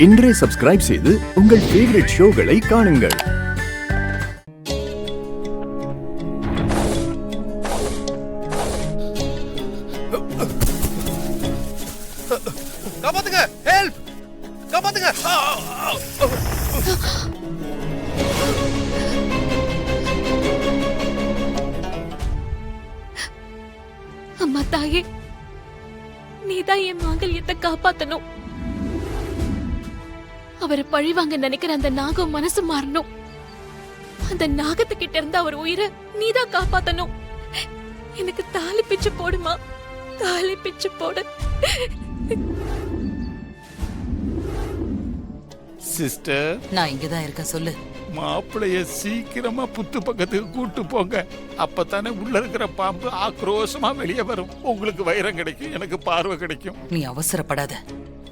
இன்றே சப்ஸ்கிரைப் செய்து உங்கள் ஃபேவரட் ஷோகளை காணுங்கள். காப்பாத்துங்க, ஹெல்ப், காப்பாத்துங்க. அம்மா தாயே, நீதான் என் மாங்கல்யத்தை காப்பாத்தணும். அவரை பழிவாங்க நினைக்கிற அந்த நாகம் மனசு மாறணும். அந்த நாகத்துக்கிட்ட இருந்து அவர் உயிரை நீதான் காப்பாத்தணும். எனக்கு தாலி பிச்சு போடுமா, தாலி பிச்சு போடு. சிஸ்டர், நான் இங்கதான் இருக்கேன், சொல்லு. மாப்பிளைய சீக்கிரமா புத்து பக்கத்துக்கு கூட்டு போங்க. அப்பதானே உள்ள இருக்கிற பாம்பு ஆக்ரோஷமா வெளியே வரும். உங்களுக்கு வைரம் கிடைக்கும், எனக்கு பார்வை கிடைக்கும். நீ அவசரப்படாத,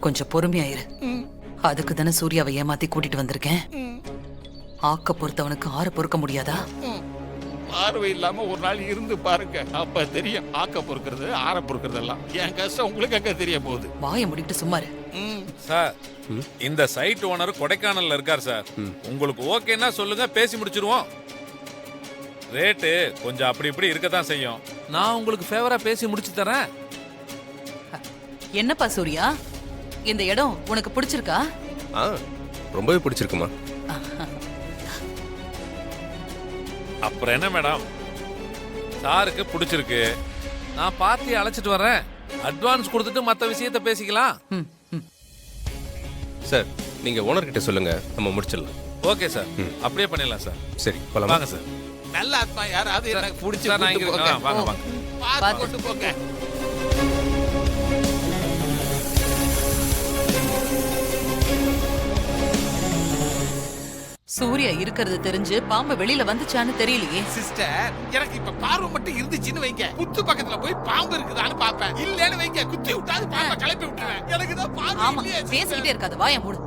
கொஞ்சம் பொறுமையாயிரு. அதுக்கு தானே சூர்யாவை ஏமாத்தி கூட்டிட்டு வந்திருக்கேன். ஆக்க பொறுத்தவனுக்கு ஆற பொறுக்க முடியாதா? பார்வை இல்லாம ஒரு நாள் இருந்து பாருங்க, அப்ப தெரியும் ஆக்க பொறுக்கிறது ஆற பொறுக்கிறது எல்லாம். என் கஷ்டம் உங்களுக்கு அங்க தெரிய போகுது. வாயை முடிக்கிட்டு சும்மாரு. சார், இந்த சைட் ஓனர் கொடைக்கானல்ல இருக்கார் சார். உங்களுக்கு ஓகேன்னா சொல்லுங்க, பேசி முடிச்சிருவோம். ரேட்டு கொஞ்சம் அப்படி இப்படி இருக்கதான் செய்யும். நான் உங்களுக்கு ஃபேவரா பேசி முடிச்சு தரேன். என்னப்பா சூர்யா, இந்த இடம் உனக்கு பிடிச்சிருக்கா? ரொம்பவே பிடிச்சிருக்குமா. அப்புறம் என்ன மேடம், சாருக்கு பிடிச்சிருக்கு. நான் பார்ட்டி அழைச்சிட்டு வரேன். அட்வான்ஸ் கொடுத்துட்டு மற்ற விஷயத்த பேசிக்கலாம். சார், நீங்க ஓனர் கிட்ட சொல்லுங்க, நம்ம முடிச்சிடலாம். ஓகே சார், அப்படியே பண்ணிடலாம் சார். சரி, போலாம். வாங்க சார். நல்ல ஆத்மா யாராவது எனக்கு பிடிச்சி சார், நான் இங்க இருக்கேன். வாங்க வாங்க. பார்த்து கொண்டு போங்க. சூர்யா இருக்கிறது தெரிஞ்சு பாம்பு வெளியில வந்துச்சான்னு தெரியலையே. சிஸ்டர், எனக்கு இப்ப பார்வை மட்டும் இருந்துச்சுன்னு வைங்க, குத்து பக்கத்துல போய் பாம்பு இருக்குதான்னு பாப்பேன். இல்லன்னு வைங்க, குத்தி விட்டாது பாம்பை கிளப்பி விட்டுருவேன். எனக்கு தான் பார்வை ஆமா, இல்லையே sister. பேசிக்கிட்டே இருக்காது, வாயை மூடு.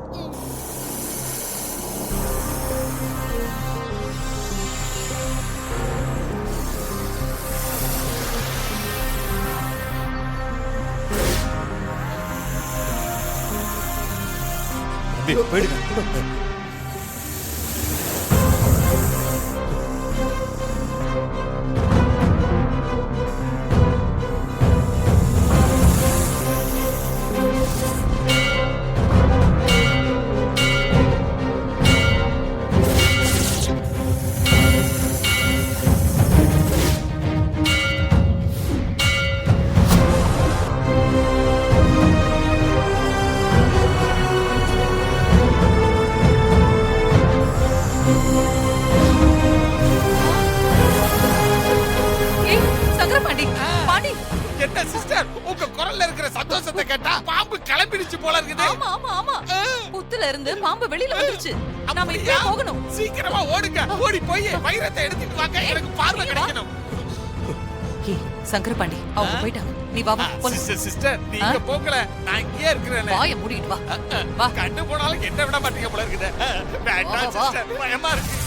போயிடுங்க. என்ன சிஸ்டர், உங்க குரல்ல இருக்கிற சந்தோஷத்தை கேட்டா பாம்பு கிளம்பிடுச்சு போல இருக்குது. ஆமா ஆமா ஆமா, புத்துல இருந்து பாம்பு வெளியில வந்துருச்சு. நாம இப்பவே போகணும். சீக்கிரமா ஓடுங்க, ஓடி போய் வைரத்தை எடுத்துட்டு வாங்க, எனக்கு பார்வை கிடைக்கணும். சங்கரபாண்டி அவங்க போயிட்டாங்க, நீ வா வா போலாம். சிஸ்டர் சிஸ்டர், நீங்க போகல, நான் இங்கே இருக்கிறேன். வாயை மூடிட்டு வா. வா. கண்டு போனாலும் என்ன விட மாட்டீங்க போல இருக்குது. வேண்டாம் சிஸ்டர், பயமா இருக்கு.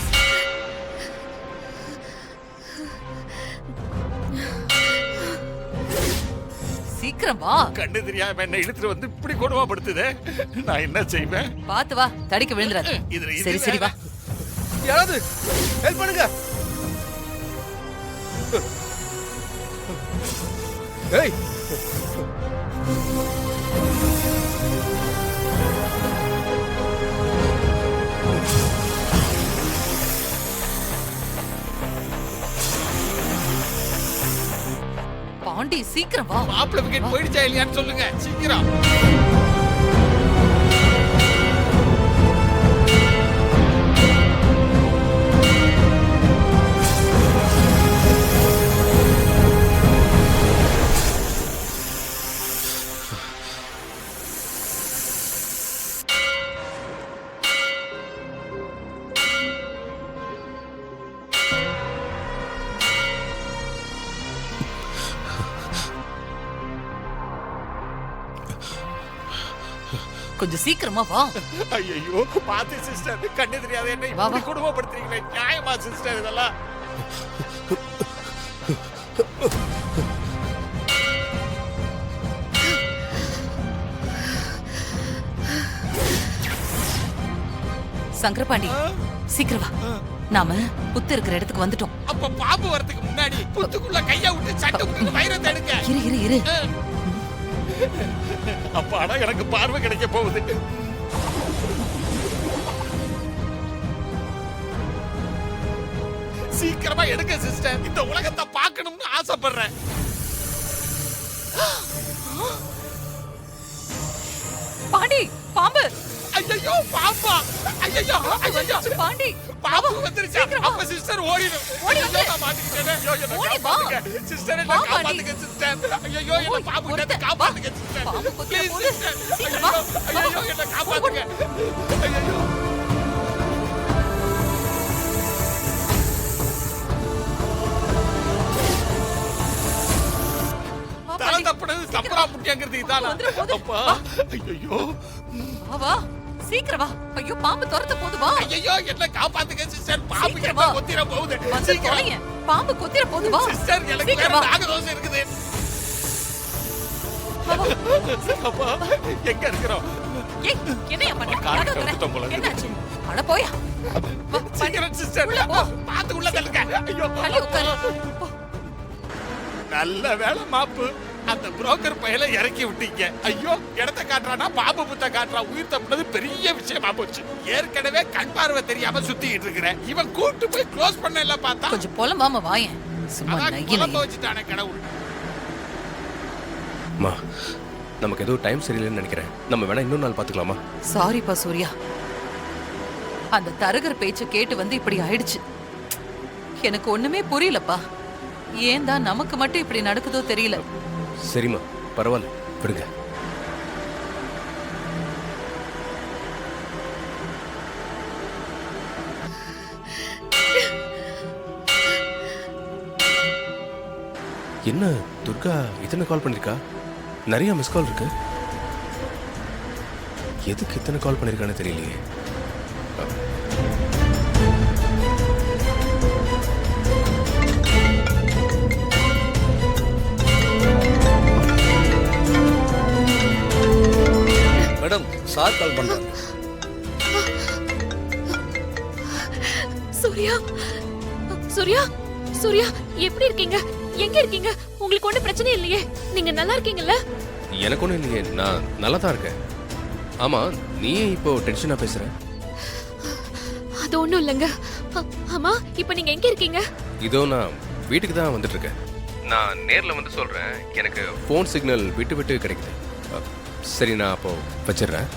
சீக்கிரம் வா. கண்டு தெரியாம என்ன இழுத்துட்டு வந்து இப்படி கொடுமைப்படுத்துதே, நான் என்ன செய்வேன்? பாத்து வா, தடிக்க விழுந்துறாது. சரி சரி வா. யாராவது ஹெல்ப் பண்ணுங்க. ஏய், பாண்டி சீக்கிரம் வா. மாப்பிள்ளை விக்கெட் போயிடுச்சா இல்லையான்னு சொல்லுங்க சீக்கிரம். கொஞ்சம் சீக்கிரமா வா. ஐயோ, பாத்து சிஸ்டர், கண்ணு தெரியாத என்ன இப்படி குடும்பப்படுத்துறீங்களே, நியாயமா சிஸ்டர் இதெல்லாம்? சங்கரபாண்டி சீக்கிரம் வா. நாம புத்து இருக்கிற இடத்துக்கு வந்துட்டோம். அப்ப பாம்பு வரதுக்கு முன்னாடி புத்துக்குள்ள கைய விட்டு சட்டை விட்டு வைரத்தை எடுங்க. இரு இரு இரு. அப்பாடா எனக்கு பார்வை கிடைக்க போகுது. சீக்கிரமா எடுங்க சிஸ்டர், இந்த உலகத்தை பார்க்கணும்னு ஆசைப்படுறேன். பாண்டி பாம்பு. ஐயோ பாம்பா, ஐயோ ஐயோ பாண்டி பாம்பு வந்துருச்சு. அப்ப சிஸ்டர் ஓடிடும். ஓடி வந்து. நான் மாட்டிக்கிட்டேனே. ஐயோ என்ன ஓடி வா. காப்பாத்துங்க சிஸ்டர், என்ன வா, பாண்டி. காப்பாத்துங்க சிஸ்டர். ஐயோ என்ன பாம்பு கிட்ட காப்பாத்துங்க சிஸ்டர். பாம்பு கொத்திர ப்ளீஸ் போகுது. சிஸ்டர். சீக்கிரம் வா. ஐயோ என்ன காப்பாத்துங்க. ஐயோ வா, தலை பாண்டி. தப்புனது தப்புரா முட்டியாங்கிறது இதானா? வந்துரு, போது. அப்பா ஐயோ வா வா சீக்கிரம் வா. ஐயோ பாம்பு துரத்த போது வா. ஐயோ என்ன காப்பாத்துங்க சிஸ்டர். பாம்பு சீக்கிரம் என்ன வா. கொத்திர போகுது. வந்து தொலைங்க. பாம்பு கொத்திர போது வா. சிஸ்டர் எனக்கு வேற சீக்கிரம் வா. நாகதோஷம் இருக்குது. வா, வா. அப்பா எங்க இருக்கிறோம்? ஏய் என்னையா பண்ண? காரை யாரோ கவுத்துட்டோம் போல வர. இருக்கு. என்னாச்சு? அட போயா. வா, பாண்டி. சீக்கிரம் சிஸ்டர் உள்ள போ. பாத்து உள்ள தள்ளுங்க. ஐயோ தள்ளி உட்காரு. போ. நல்ல வேலை மாப்பு, அந்த புரோக்கர் பையல இறக்கி விட்டீங்க. ஐயோ இடத்த காட்டுறானா பாம்பு புத்த காட்டுறா. உயிர் தப்புனது பெரிய விஷயமா போச்சு. ஏற்கனவே கண் பார்வை தெரியாம சுத்திட்டு இருக்கிறேன். இவன் கூட்டு போய் க்ளோஸ் பண்ண எல்லாம் பார்த்தா கொஞ்சம் புலம்பாம வாயேன். சும்மா அதான் நைய குழம்ப நைய. வச்சுட்டானே கடவுள். அம்மா நமக்கு ஏதோ டைம் சரியில்லைன்னு நினைக்கிறேன். நம்ம வேணா இன்னொரு நாள் பார்த்துக்கலாமா? சாரிப்பா சூர்யா. அந்த தரகர் பேச்ச கேட்டு வந்து இப்படி ஆயிடுச்சு. எனக்கு ஒண்ணுமே புரியலப்பா. ஏன் தான் நமக்கு மட்டும் இப்படி நடக்குதோ தெரியல. சரிம்மா பரவாயில்ல விடுங்க. என்ன துர்கா இத்தனை கால் பண்ணிருக்கா? நிறைய மிஸ் கால் இருக்கு. எதுக்கு இத்தனை கால் பண்ணிருக்கான்னு தெரியலையே. மேடம் சார் கால் பண்றாங்க. சூர்யா, சூர்யா, சூர்யா எப்படி இருக்கீங்க? எங்க இருக்கீங்க? உங்களுக்கு ஒண்ணும் பிரச்சனை இல்லையே? நீங்க நல்லா இருக்கீங்கல்ல? எனக்கு ஒன்றும் இல்லையே, நான் நல்லா தான் இருக்கேன். ஆமா நீ ஏன் இப்போ டென்ஷனா பேசுற? அது ஒண்ணும் இல்லைங்க. ஆமா இப்ப நீங்க எங்க இருக்கீங்க? இதோ நான் வீட்டுக்கு தான் வந்துட்டு இருக்கேன். நான் நேர்ல வந்து சொல்றேன். எனக்கு ஃபோன் சிக்னல் விட்டு விட்டு கிடைக்குது. சரி நான் அப்போ வச்சிடுறேன்.